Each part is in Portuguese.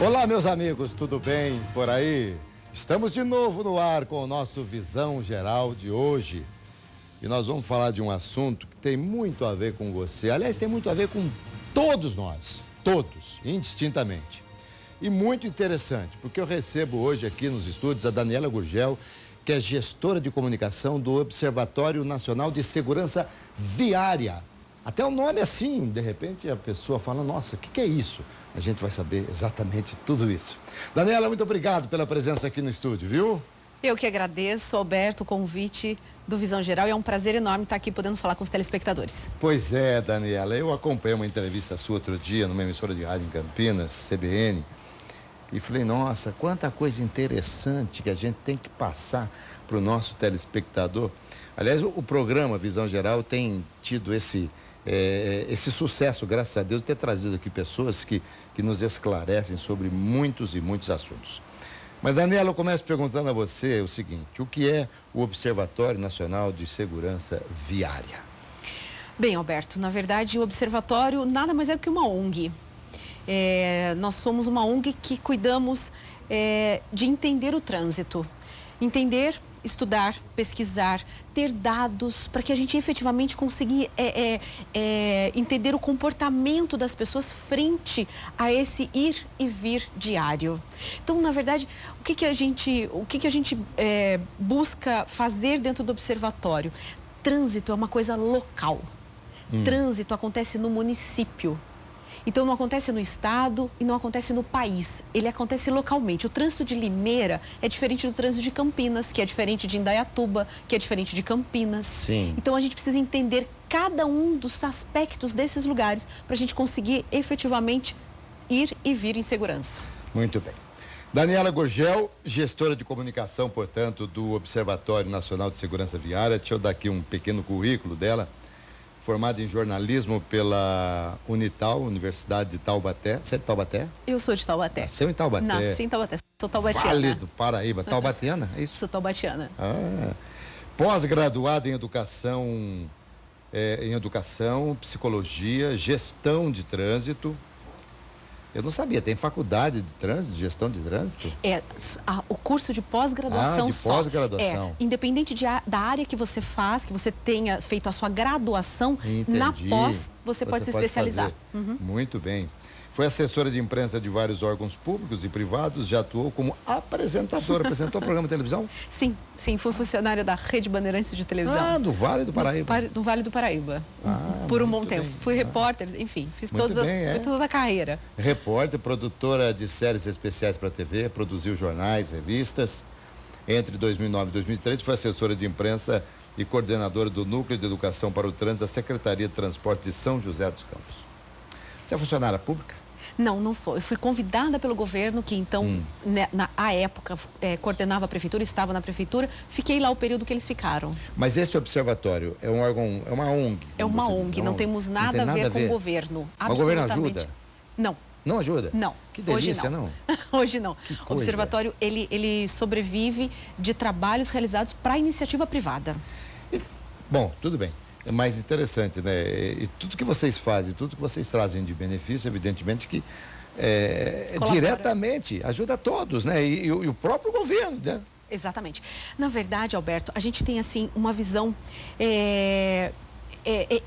Olá, meus amigos, tudo bem por aí? Estamos de novo no ar com o nosso Visão Geral de hoje. E nós vamos falar de um assunto que tem muito a ver com você. Aliás, tem muito a ver com todos nós, todos, indistintamente. E muito interessante, porque eu recebo hoje aqui nos estúdios a Daniela Gurgel, que é gestora de comunicação do Observatório Nacional de Segurança Viária. Até o nome assim, de repente a pessoa fala, nossa, o que é isso? A gente vai saber exatamente tudo isso. Daniela, muito obrigado pela presença aqui no estúdio, viu? Eu que agradeço, Alberto, o convite do Visão Geral. E é um prazer enorme estar aqui podendo falar com os telespectadores. Pois é, Daniela, eu acompanhei uma entrevista sua outro dia numa emissora de rádio em Campinas, CBN, e falei, nossa, quanta coisa interessante que a gente tem que passar para o nosso telespectador. Aliás, o programa Visão Geral tem tido esse sucesso, graças a Deus, de ter trazido aqui pessoas que nos esclarecem sobre muitos e muitos assuntos. Mas, Daniela, eu começo perguntando a você o seguinte, o que é o Observatório Nacional de Segurança Viária? Bem, Alberto, na verdade, o Observatório nada mais é do que uma ONG. Nós somos uma ONG que cuidamos de entender o trânsito, entender, estudar, pesquisar, ter dados para que a gente efetivamente consiga entender o comportamento das pessoas frente a esse ir e vir diário. Então, na verdade, o que a gente busca fazer dentro do observatório? Trânsito é uma coisa local. Trânsito acontece no município. Então, não acontece no estado e não acontece no país. Ele acontece localmente. O trânsito de Limeira é diferente do trânsito de Campinas, que é diferente de Indaiatuba, que é diferente de Campinas. Sim. Então, a gente precisa entender cada um dos aspectos desses lugares para a gente conseguir efetivamente ir e vir em segurança. Muito bem. Daniela Gurgel, gestora de comunicação, portanto, do Observatório Nacional de Segurança Viária. Deixa eu dar aqui um pequeno currículo dela. Formada em jornalismo pela Unital, Universidade de Taubaté. Você é de Taubaté? Eu sou de Taubaté. Nasceu em Taubaté? Nasci em Taubaté. Sou taubatiana. Vale do Paraíba. Taubatiana, é isso? Sou taubatiana. Pós-graduada em educação, psicologia, gestão de trânsito. Eu não sabia, tem faculdade de trânsito, de gestão de trânsito? O curso de pós-graduação de pós-graduação. Independente da área que você faz, que você tenha feito a sua graduação, Entendi. na pós você pode se especializar. Muito bem. Foi assessora de imprensa de vários órgãos públicos e privados, já atuou como apresentadora. Apresentou programa de televisão? Sim, fui funcionária da Rede Bandeirantes de televisão. Do Vale do Paraíba. Do Vale do Paraíba. Por um bom tempo. Bem. Fui repórter, enfim, fiz toda a carreira. Repórter, produtora de séries especiais para a TV, produziu jornais, revistas. Entre 2009 e 2013 foi assessora de imprensa e coordenadora do Núcleo de Educação para o Trânsito da Secretaria de Transporte de São José dos Campos. Você é funcionária pública? Não foi. Eu fui convidada pelo governo, que então, à época, coordenava a prefeitura, estava na prefeitura. Fiquei lá o período que eles ficaram. Mas esse observatório é um órgão, é uma ONG? É uma ONG, não temos nada a ver com o governo. Mas o governo ajuda? Não. Não ajuda? Não. Que delícia, não? Hoje não. Que coisa. O observatório, ele sobrevive de trabalhos realizados para a iniciativa privada. Bom, tudo bem. É mais interessante, né? E tudo que vocês fazem, tudo que vocês trazem de benefício, evidentemente que diretamente ajuda a todos, né? E o próprio governo, né? Exatamente. Na verdade, Alberto, a gente tem, assim, uma visão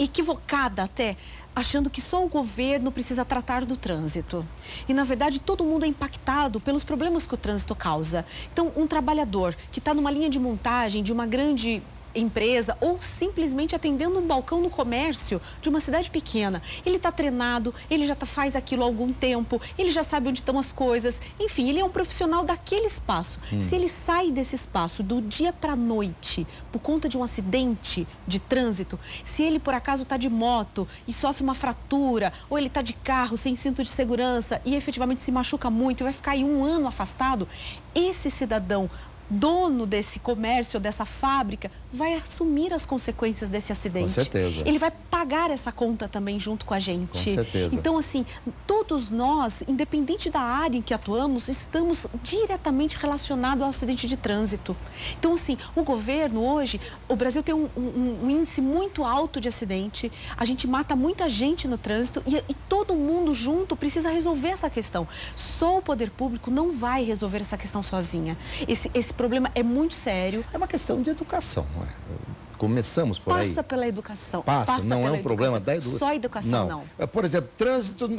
equivocada até, achando que só o governo precisa tratar do trânsito. E, na verdade, todo mundo é impactado pelos problemas que o trânsito causa. Então, um trabalhador que está numa linha de montagem de uma grande empresa ou simplesmente atendendo um balcão no comércio de uma cidade pequena. Ele está treinado, ele já faz aquilo há algum tempo, ele já sabe onde estão as coisas. Enfim, ele é um profissional daquele espaço. Se ele sai desse espaço do dia para a noite por conta de um acidente de trânsito, se ele por acaso está de moto e sofre uma fratura, ou ele está de carro sem cinto de segurança e efetivamente se machuca muito e vai ficar aí um ano afastado, esse cidadão dono desse comércio, dessa fábrica, vai assumir as consequências desse acidente. Com certeza. Ele vai pagar essa conta também junto com a gente. Com certeza. Então, assim, todos nós, independente da área em que atuamos, estamos diretamente relacionados ao acidente de trânsito. Então, assim, o governo hoje, o Brasil tem um índice muito alto de acidente, a gente mata muita gente no trânsito e todo mundo junto precisa resolver essa questão. Só o poder público não vai resolver essa questão sozinha. Esse problema é muito sério. É uma questão de educação, não é? Começamos por aí. Passa pela educação. Passa não é um problema da educação. Só a educação, não. Por exemplo, trânsito,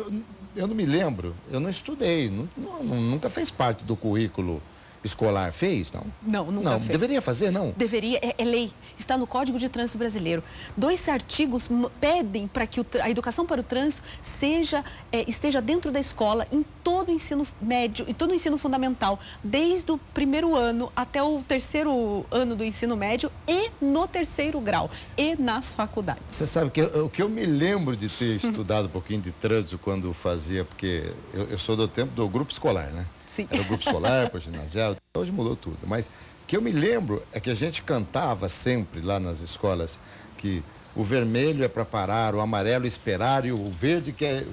eu não me lembro, eu não estudei, nunca fez parte do currículo escolar. Fez, não? Não, nunca fez. Deveria fazer, não? Deveria, é lei. Está no Código de Trânsito Brasileiro. 2 artigos pedem para que a educação para o trânsito esteja dentro da escola, em todo o ensino médio, em todo o ensino fundamental, desde o primeiro ano até o 3º ano do ensino médio e no 3º grau, e nas faculdades. Você sabe que o que eu me lembro de ter estudado um pouquinho de trânsito quando fazia, porque eu sou do tempo do grupo escolar, né? Sim. Era o grupo escolar, o ginasial, hoje mudou tudo. Mas o que eu me lembro é que a gente cantava sempre lá nas escolas que o vermelho é para parar, o amarelo esperar e o verde quer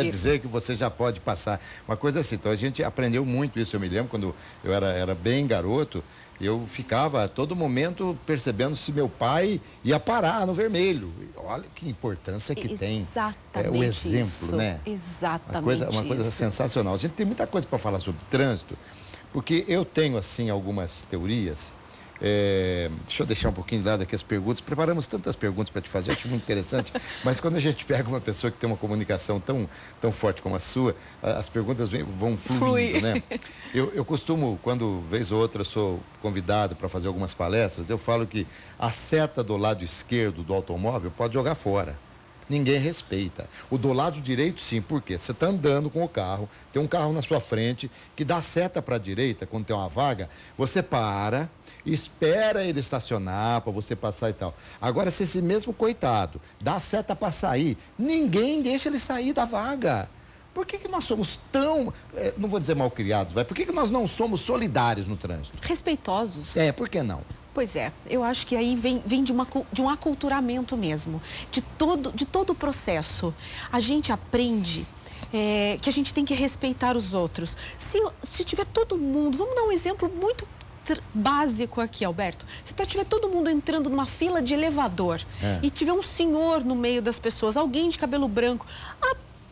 dizer que você já pode passar. Uma coisa assim. Então a gente aprendeu muito isso. Eu me lembro quando eu era bem garoto, eu ficava a todo momento percebendo se meu pai ia parar no vermelho. Olha que importância que tem. Exatamente o exemplo, isso. né? Exatamente uma coisa sensacional. A gente tem muita coisa para falar sobre trânsito, porque eu tenho, assim, algumas teorias. Deixa eu deixar um pouquinho de lado aqui as perguntas. Preparamos tantas perguntas para te fazer, acho muito interessante. Mas quando a gente pega uma pessoa que tem uma comunicação tão forte como a sua, as perguntas vão fluindo, né? Eu costumo, quando vez ou outra eu sou convidado para fazer algumas palestras, eu falo que a seta do lado esquerdo do automóvel pode jogar fora. Ninguém respeita. O do lado direito, sim, porque você está andando com o carro, tem um carro na sua frente que dá seta para a direita, quando tem uma vaga, você para, espera ele estacionar para você passar e tal. Agora, se esse mesmo coitado dá seta para sair, ninguém deixa ele sair da vaga. Por que nós somos tão, não vou dizer mal criados, por que nós não somos solidários no trânsito? Respeitosos. Por que não? Pois é, eu acho que aí vem de um aculturamento mesmo, de todo o processo. A gente aprende que a gente tem que respeitar os outros. Se tiver todo mundo, vamos dar um exemplo muito básico aqui, Alberto. Se tiver todo mundo entrando numa fila de elevador e tiver um senhor no meio das pessoas, alguém de cabelo branco,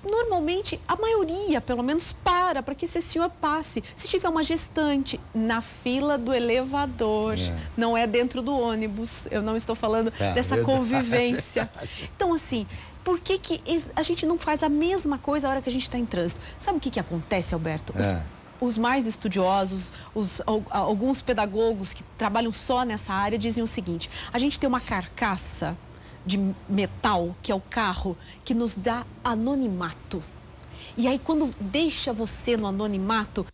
normalmente, a maioria, pelo menos, para que esse senhor passe. Se tiver uma gestante na fila do elevador, não é dentro do ônibus, eu não estou falando dessa convivência. Então, assim, por que a gente não faz a mesma coisa a hora que a gente está em trânsito? Sabe o que acontece, Alberto? Os mais estudiosos, alguns pedagogos que trabalham só nessa área dizem o seguinte: a gente tem uma carcaça de metal, que é o carro, que nos dá anonimato. E aí, quando deixa você no anonimato,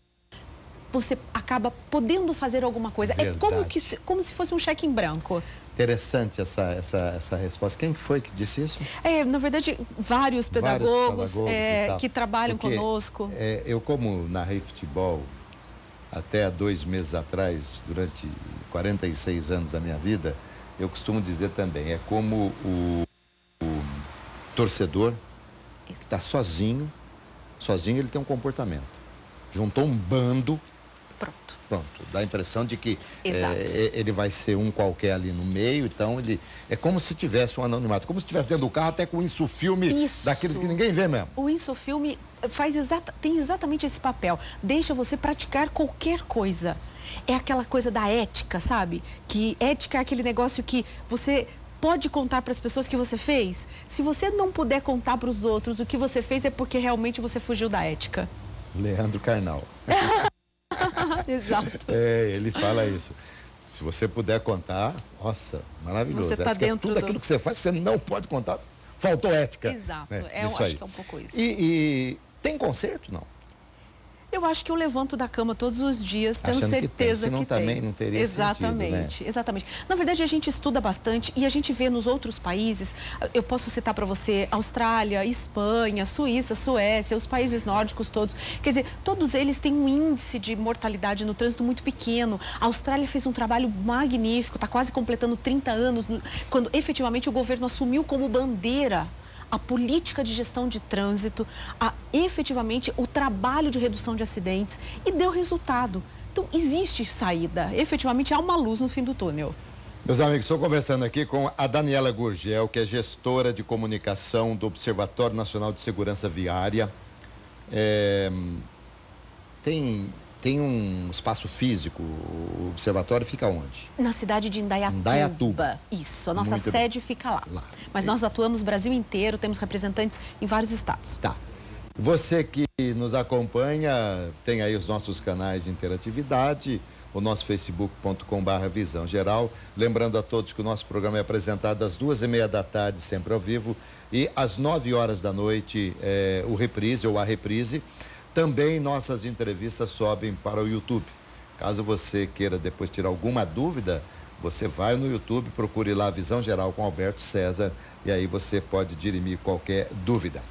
você acaba podendo fazer alguma coisa. Verdade. É como se fosse um cheque em branco. Interessante essa resposta. Quem foi que disse isso? Na verdade, vários pedagogos que trabalham conosco. Eu, como narrei futebol até 2 meses atrás, durante 46 anos da minha vida, eu costumo dizer também, é como o torcedor que está sozinho ele tem um comportamento. Juntou um bando, pronto, dá a impressão de que ele vai ser um qualquer ali no meio, então ele é como se tivesse um anonimato, como se estivesse dentro do carro até com o insufilme daqueles que ninguém vê mesmo. O insufilme tem exatamente esse papel, deixa você praticar qualquer coisa. É aquela coisa da ética, sabe? Que ética é aquele negócio que você pode contar para as pessoas que você fez. Se você não puder contar para os outros o que você fez, é porque realmente você fugiu da ética. Leandro Carnal. Exato. Ele fala isso. Se você puder contar, nossa, maravilhoso. Você tá dentro tudo aquilo que você faz, você não pode contar. Faltou ética. Exato. Isso eu acho aí. que é um pouco isso. E tem conserto, não? Eu acho que eu levanto da cama todos os dias, tendo Achando certeza que tem, senão que tem. também não teria Exatamente, sentido, né? exatamente. Na verdade, a gente estuda bastante e a gente vê nos outros países, eu posso citar para você, Austrália, Espanha, Suíça, Suécia, os países nórdicos todos. Quer dizer, todos eles têm um índice de mortalidade no trânsito muito pequeno. A Austrália fez um trabalho magnífico, está quase completando 30 anos, quando efetivamente o governo assumiu como bandeira a política de gestão de trânsito, efetivamente o trabalho de redução de acidentes e deu resultado. Então, existe saída. Efetivamente, há uma luz no fim do túnel. Meus amigos, estou conversando aqui com a Daniela Gurgel, que é gestora de comunicação do Observatório Nacional de Segurança Viária. Tem um espaço físico, o observatório fica onde? Na cidade de Indaiatuba. Isso, a nossa sede fica lá. Mas nós atuamos no Brasil inteiro, temos representantes em vários estados. Tá. Você que nos acompanha, tem aí os nossos canais de interatividade, o nosso facebook.com/Visão Geral. Lembrando a todos que o nosso programa é apresentado às 2h30 da tarde, sempre ao vivo, e às 9 horas da noite, o reprise ou a reprise. Também nossas entrevistas sobem para o YouTube. Caso você queira depois tirar alguma dúvida, você vai no YouTube, procure lá Visão Geral com Alberto César e aí você pode dirimir qualquer dúvida.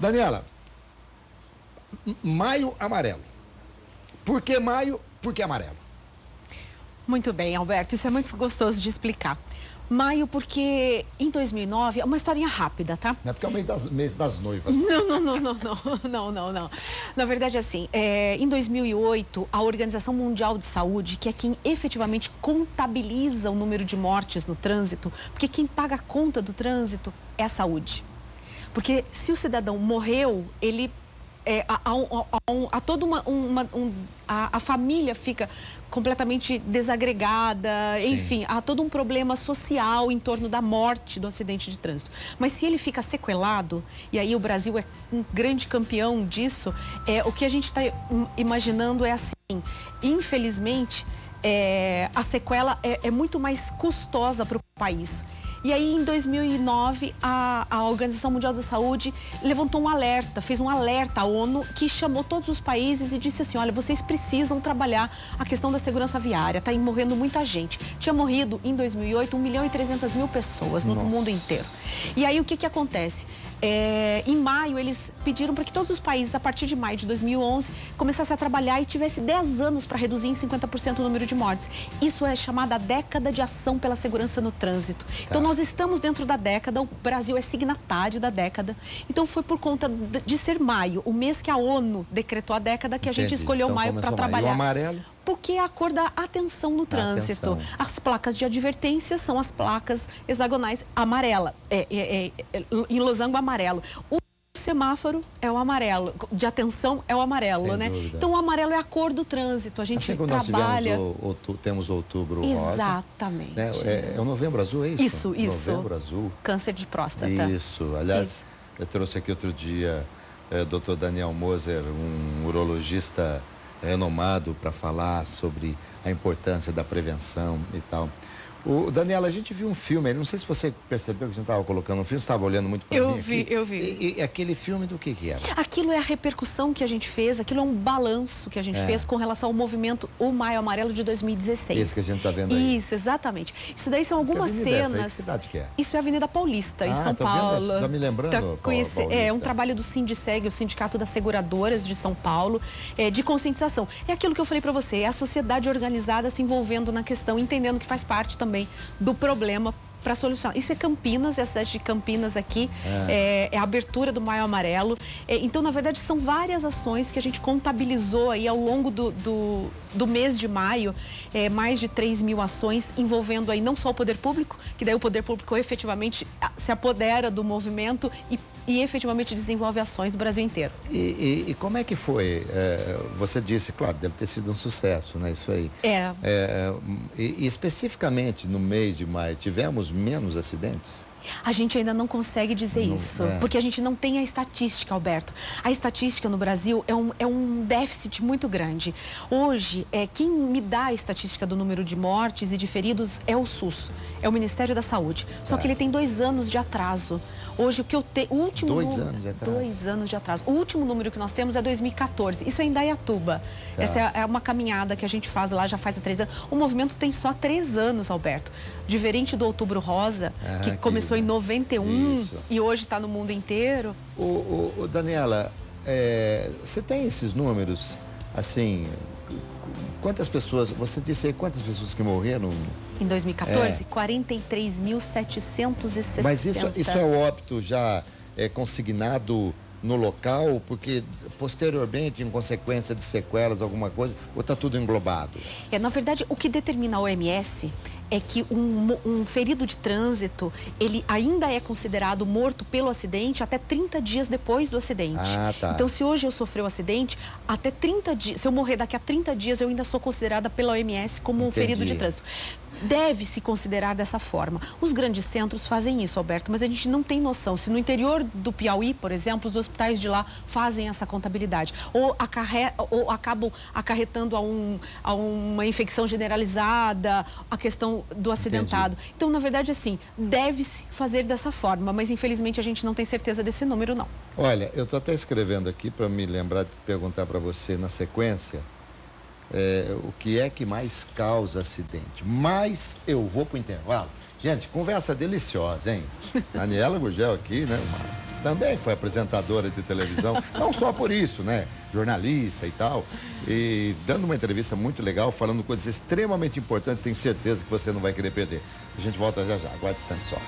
Daniela, maio amarelo. Por que maio? Por que amarelo? Muito bem, Alberto, isso é muito gostoso de explicar. Maio, porque em 2009, é uma historinha rápida, tá? Não é porque é o mês das noivas. Não. Na verdade, assim, em 2008, a Organização Mundial de Saúde, que é quem efetivamente contabiliza o número de mortes no trânsito, porque quem paga a conta do trânsito é a saúde. Porque se o cidadão morreu, ele... a família fica completamente desagregada, Sim. Enfim, há todo um problema social em torno da morte do acidente de trânsito. Mas se ele fica sequelado, e aí o Brasil é um grande campeão disso, o que a gente está imaginando é assim, infelizmente, a sequela é muito mais custosa para o país. E aí, em 2009, a Organização Mundial da Saúde levantou um alerta, fez um alerta à ONU, que chamou todos os países e disse assim, olha, vocês precisam trabalhar a questão da segurança viária, está morrendo muita gente. Tinha morrido, em 2008, 1.300.000 pessoas no mundo inteiro. E aí, o que acontece? Em maio, eles pediram para que todos os países, a partir de maio de 2011, começassem a trabalhar e tivesse 10 anos para reduzir em 50% o número de mortes. Isso é chamada Década de Ação pela Segurança no Trânsito. Tá. Então, nós estamos dentro da década, o Brasil é signatário da década. Então, foi por conta de ser maio, o mês que a ONU decretou a década, que a gente escolheu maio para trabalhar. E o amarelo? Porque é a cor da atenção no trânsito. Atenção. As placas de advertência são as placas hexagonais amarela, em losango amarelo. O semáforo é o amarelo, de atenção é o amarelo, Sem né? dúvida. Então o amarelo é a cor do trânsito. A gente assim trabalha. Nós temos outubro rosa. Exatamente. Né? É o novembro azul, é isso? Isso. Novembro azul. Câncer de próstata. Isso. Aliás, eu trouxe aqui outro dia Dr. Daniel Moser, um urologista renomado, para falar sobre a importância da prevenção e tal. Daniela, a gente viu um filme, não sei se você percebeu que a gente estava colocando um filme, você estava olhando muito para mim aqui. Eu vi. E aquele filme do que era? Aquilo é a repercussão que a gente fez, aquilo é um balanço que a gente fez com relação ao movimento O Maio Amarelo de 2016. Esse que a gente está vendo aí. Isso, exatamente. Isso daí são algumas cenas. Que cidade que é? Isso é a Avenida Paulista, em São Paulo. Está me lembrando, Paulista. É um trabalho do Sindiceg, o Sindicato das Seguradoras de São Paulo, de conscientização. É aquilo que eu falei para você, é a sociedade organizada se envolvendo na questão, entendendo que faz parte também do problema para solucionar. Isso é Campinas, é a cidade de Campinas aqui, é a abertura do Maio Amarelo. Então, na verdade, são várias ações que a gente contabilizou aí ao longo do mês de maio, mais de 3.000 ações envolvendo aí não só o poder público, que daí o poder público efetivamente se apodera do movimento e efetivamente desenvolve ações no Brasil inteiro. E como é que foi? Você disse, claro, deve ter sido um sucesso, né? Isso aí. E especificamente no mês de maio, tivemos menos acidentes? A gente ainda não consegue dizer isso, porque a gente não tem a estatística, Alberto. A estatística no Brasil é um déficit muito grande. Hoje, quem me dá a estatística do número de mortes e de feridos é o SUS, é o Ministério da Saúde. Só que ele tem 2 anos de atraso. Hoje, o último 2 anos de atraso. 2 anos de atraso. O último número que nós temos é 2014. Isso é em Indaiatuba. Tá. Essa é uma caminhada que a gente faz lá, já faz há 3 anos. O movimento tem só 3 anos, Alberto. Diferente do Outubro Rosa, que começou em 91 Isso. e hoje está no mundo inteiro. Daniela, você tem esses números, assim, quantas pessoas, você disse aí quantas pessoas que morreram? Em 2014, 43.760. Mas isso é o óbito já consignado no local, porque posteriormente, em consequência de sequelas, alguma coisa, ou está tudo englobado? Na verdade, o que determina a OMS é que um ferido de trânsito, ele ainda é considerado morto pelo acidente até 30 dias depois do acidente. Ah, tá. Então, se hoje eu sofri um acidente, até 30 dias, se eu morrer daqui a 30 dias, eu ainda sou considerada pela OMS como um ferido de trânsito. Deve-se considerar dessa forma. Os grandes centros fazem isso, Alberto, mas a gente não tem noção. Se no interior do Piauí, por exemplo, os hospitais de lá fazem essa contabilidade. Ou acabam acarretando a uma infecção generalizada, a questão do acidentado. Entendi. Então, na verdade, assim, deve-se fazer dessa forma, mas infelizmente a gente não tem certeza desse número, não. Olha, eu estou até escrevendo aqui para me lembrar de perguntar para você na sequência o que é que mais causa acidente. Mas eu vou para o intervalo. Gente, conversa deliciosa, hein? Daniela Gurgel aqui, né? Também foi apresentadora de televisão, não só por isso, né? Jornalista e tal. E dando uma entrevista muito legal, falando coisas extremamente importantes, tenho certeza que você não vai querer perder. A gente volta já já, aguarde instante só.